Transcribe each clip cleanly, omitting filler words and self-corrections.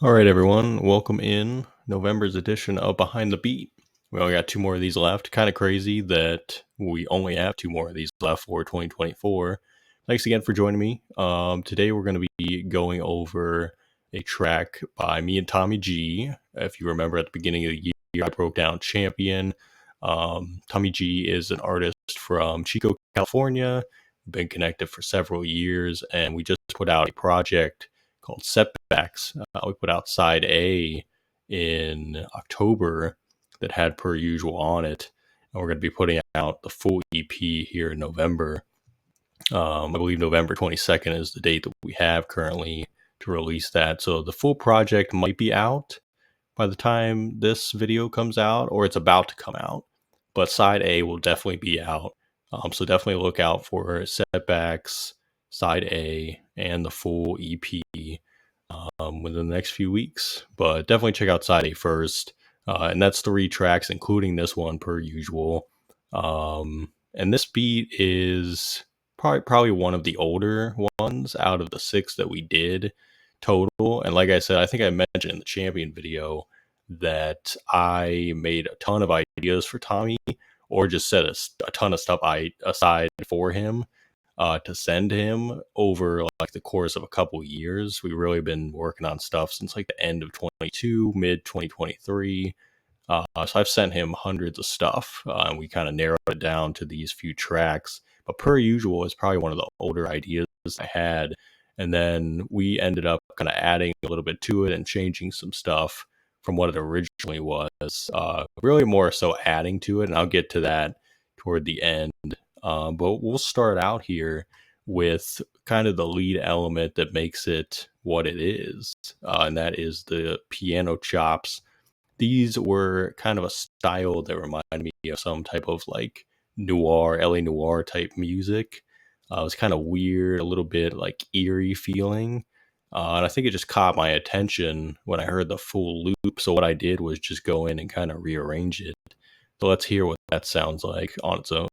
All right, everyone, welcome in November's edition of Behind the Beat. We only got two more of these left. Kind of crazy that we only have two more of these left for 2024. Thanks again for joining me. Today we're going to be going over a track by me and Tommy G. If you remember at the beginning of the year, I broke down Champion. Tommy G is an artist from Chico, California. Been connected for several years, and we just put out a project called Setbacks. We put out side A in October that had Per Usual on it. And we're going to be putting out the full EP here in November. I believe November 22nd is the date that we have currently to release that. So the full project might be out by the time this video comes out, or it's about to come out. But side A will definitely be out. So definitely look out for Setbacks, side A, and the full EP within the next few weeks. But definitely check out side A first. And that's 3 tracks, including this one, Per Usual. And this beat is probably one of the older ones out of the 6 that we did total. And like I said, I think I mentioned in the Champion video that I made a ton of ideas for Tommy, or just set a ton of stuff aside for him to send him over like the course of a couple years. We've really been working on stuff since like the end of 22, mid 2023. So I've sent him hundreds of stuff, and we kind of narrowed it down to these few tracks. But Per Usual is probably one of the older ideas I had. And then we ended up kind of adding a little bit to it and changing some stuff from what it originally was. Really more so adding to it, and I'll get to that toward the end. But we'll start out here with kind of the lead element that makes it what it is, and that is the piano chops. These were kind of a style that reminded me of some type of like noir, LA noir type music. It was kind of weird, a little bit like eerie feeling. And I think it just caught my attention when I heard the full loop. So what I did was just go in and kind of rearrange it. So let's hear what that sounds like on its own.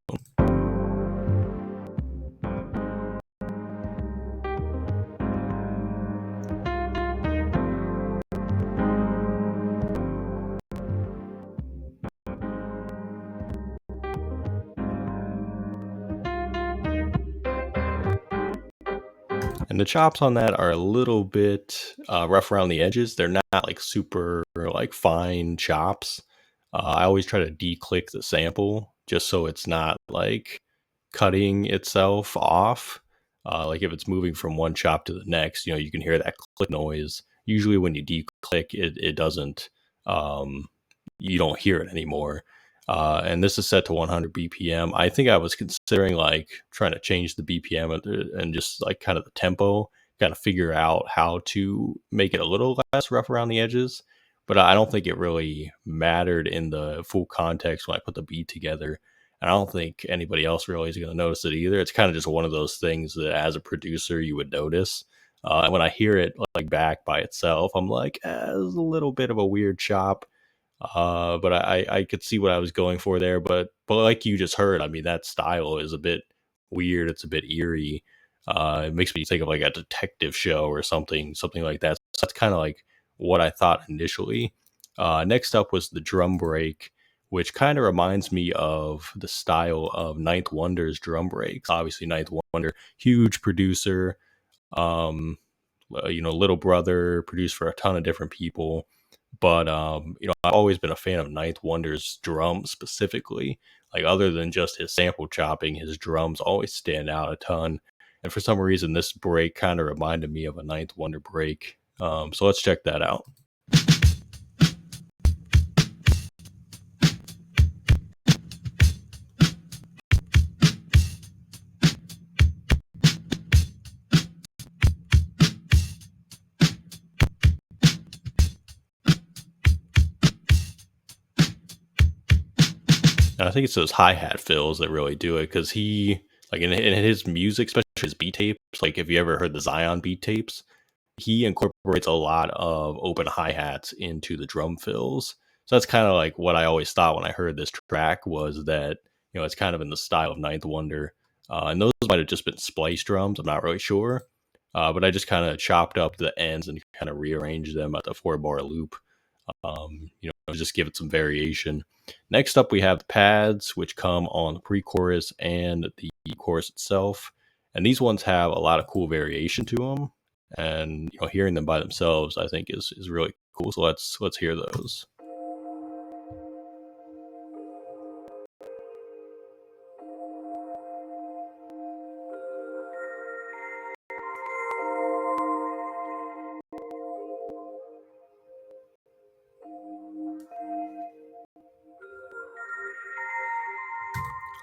And the chops on that are a little bit rough around the edges. They're not like super like fine chops. I always try to declick the sample just so it's not like cutting itself off. Like if it's moving from one chop to the next, you can hear that click noise. Usually when you declick, it doesn't, you don't hear it anymore. And this is set to 100 BPM. I think I was considering like trying to change the BPM and just like kind of the tempo, kind of figure out how to make it a little less rough around the edges. But I don't think it really mattered in the full context when I put the beat together. And I don't think anybody else really is going to notice it either. It's kind of just one of those things that as a producer you would notice. And when I hear it like back by itself, I'm like, there's a little bit of a weird chop. But I could see what I was going for there. But like you just heard, I mean, that style is a bit weird. It's a bit eerie. It makes me think of like a detective show or something like that. So that's kind of like what I thought initially. Next up was the drum break, which kind of reminds me of the style of Ninth Wonder's drum breaks. Obviously, Ninth Wonder, huge producer, little brother, produced for a ton of different people. But I've always been a fan of Ninth Wonder's drums specifically. Like other than just his sample chopping, his drums always stand out a ton. And for some reason, this break kind of reminded me of a Ninth Wonder break. So let's check that out. And I think it's those hi-hat fills that really do it, because he, like in his music, especially his beat tapes, like if you ever heard the Zion beat tapes, he incorporates a lot of open hi-hats into the drum fills. So that's kind of like what I always thought when I heard this track, was that, it's kind of in the style of Ninth Wonder. And those might have just been splice drums. I'm not really sure. but I just kind of chopped up the ends and kind of rearranged them at the 4-bar loop. Just give it some variation. Next up, we have the pads, which come on the pre-chorus and the chorus itself, and these ones have a lot of cool variation to them. And hearing them by themselves, I think is really cool. So let's hear those.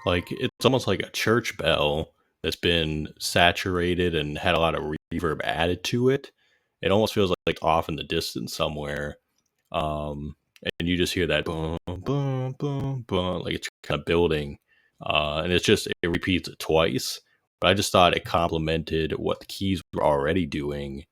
Like, it's almost like a church bell that's been saturated and had a lot of reverb added to it. It almost feels like off in the distance somewhere. Um, and you just hear that boom, boom, boom, boom, like it's kind of building. And it repeats it twice. But I just thought it complemented what the keys were already doing.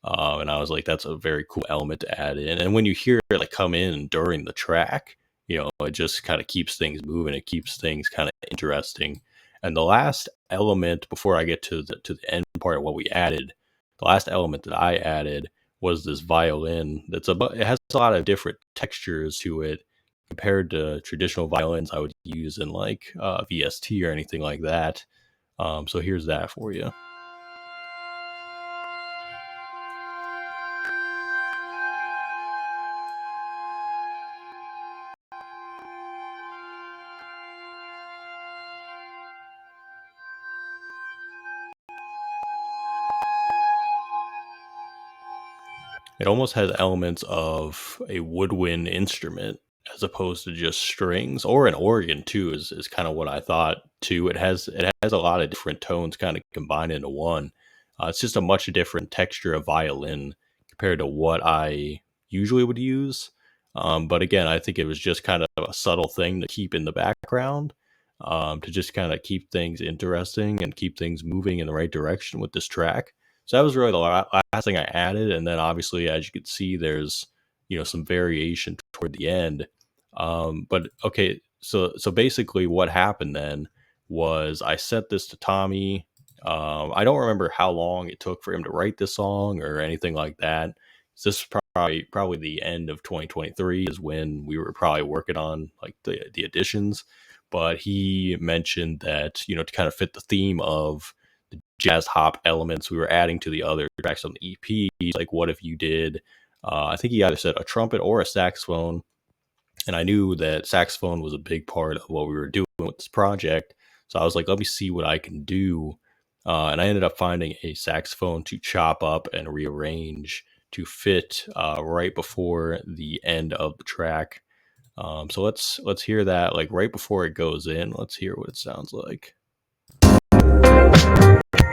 And I was like, that's a very cool element to add in. And when you hear it like come in during the track, it just kind of keeps things moving. It keeps things kind of interesting. And the last element before I get to the end part of what we added, the last element that I added was this violin. It has a lot of different textures to it compared to traditional violins I would use in like VST or anything like that. So here's that for you. It almost has elements of a woodwind instrument as opposed to just strings, or an organ too. Is kind of what I thought too. It has a lot of different tones kind of combined into one. It's just a much different texture of violin compared to what I usually would use. But again, I think it was just kind of a subtle thing to keep in the background, to just kind of keep things interesting and keep things moving in the right direction with this track. So that was really the last thing I added, and then obviously, as you can see, there's some variation toward the end. But okay, so basically, what happened then was I sent this to Tommy. I don't remember how long it took for him to write this song or anything like that. This is probably the end of 2023 is when we were probably working on like the additions. But he mentioned that to kind of fit the theme of jazz hop elements we were adding to the other tracks on the EP. Like, what if you did? I think he either said a trumpet or a saxophone, and I knew that saxophone was a big part of what we were doing with this project. So I was like, let me see what I can do, and I ended up finding a saxophone to chop up and rearrange to fit right before the end of the track. So let's hear that like right before it goes in. Let's hear what it sounds like. And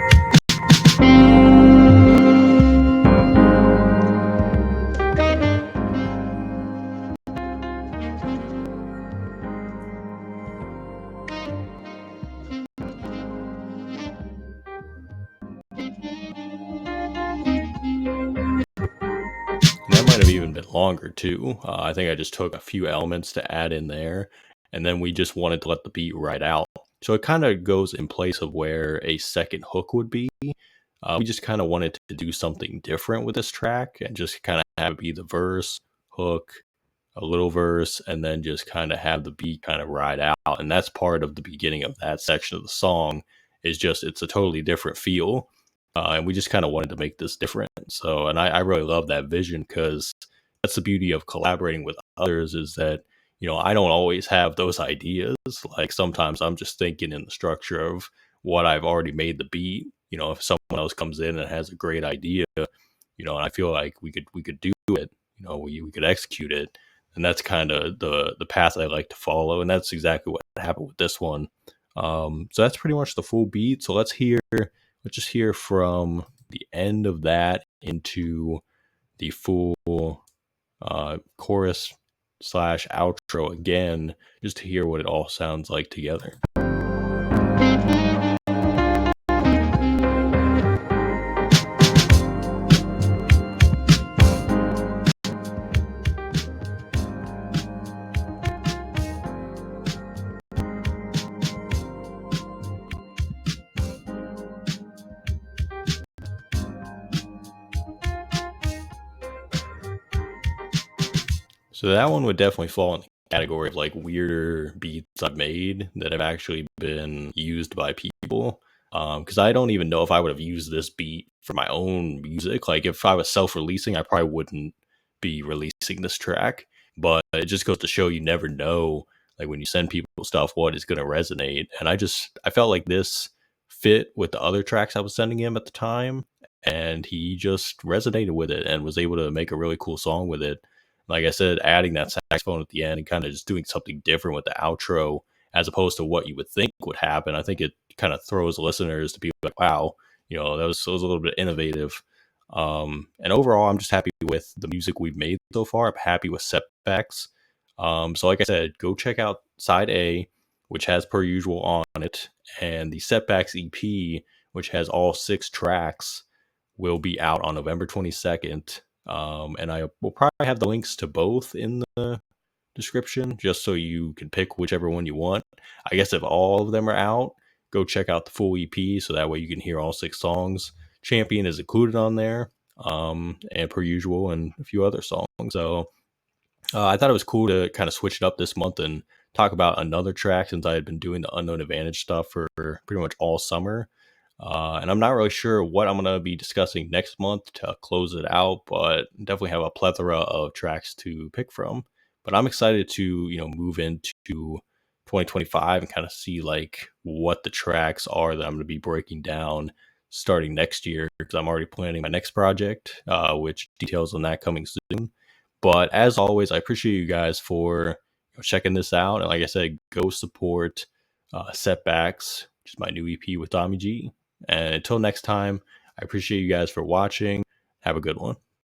that might have even been longer too. I think I just took a few elements to add in there, and then we just wanted to let the beat ride out. So it kind of goes in place of where a second hook would be. We just kind of wanted to do something different with this track and just kind of have it be the verse, hook, a little verse, and then just kind of have the beat kind of ride out. And that's part of the beginning of that section of the song. Is just it's a totally different feel, and we just kind of wanted to make this different. So, and I really love that vision because that's the beauty of collaborating with others is that I don't always have those ideas. Like sometimes I'm just thinking in the structure of what I've already made the beat. If someone else comes in and has a great idea, and I feel like we could do it, we could execute it, and that's kind of the path I like to follow, and that's exactly what happened with this one. So that's pretty much the full beat. So let's just hear from the end of that into the full chorus slash outro again, just to hear what it all sounds like together. So that one would definitely fall in the category of like weirder beats I've made that have actually been used by people. Because I don't even know if I would have used this beat for my own music. Like if I was self-releasing, I probably wouldn't be releasing this track. But it just goes to show you never know, like when you send people stuff, what is going to resonate. And I felt like this fit with the other tracks I was sending him at the time, and he just resonated with it and was able to make a really cool song with it. Like I said, adding that saxophone at the end and kind of just doing something different with the outro as opposed to what you would think would happen. I think it kind of throws listeners to be like, wow, that was a little bit innovative. And overall, I'm just happy with the music we've made so far. I'm happy with Setbacks. So like I said, go check out side A, which has Per Usual on it, and the Setbacks EP, which has all 6 tracks, will be out on November 22nd. And I will probably have the links to both in the description just so you can pick whichever one you want. I guess if all of them are out, go check out the full EP so that way you can hear all 6 songs. Champion is included on there, and Per Usual, and a few other songs. So I thought it was cool to kind of switch it up this month and talk about another track since I had been doing the Unknown Advantage stuff for pretty much all summer. And I'm not really sure what I'm going to be discussing next month to close it out, but definitely have a plethora of tracks to pick from. But I'm excited to, move into 2025 and kind of see like what the tracks are that I'm going to be breaking down starting next year, because I'm already planning my next project, which details on that coming soon. But as always, I appreciate you guys for checking this out. And like I said, go support Setbacks, which is my new EP with Tommy G. And until next time, I appreciate you guys for watching. Have a good one.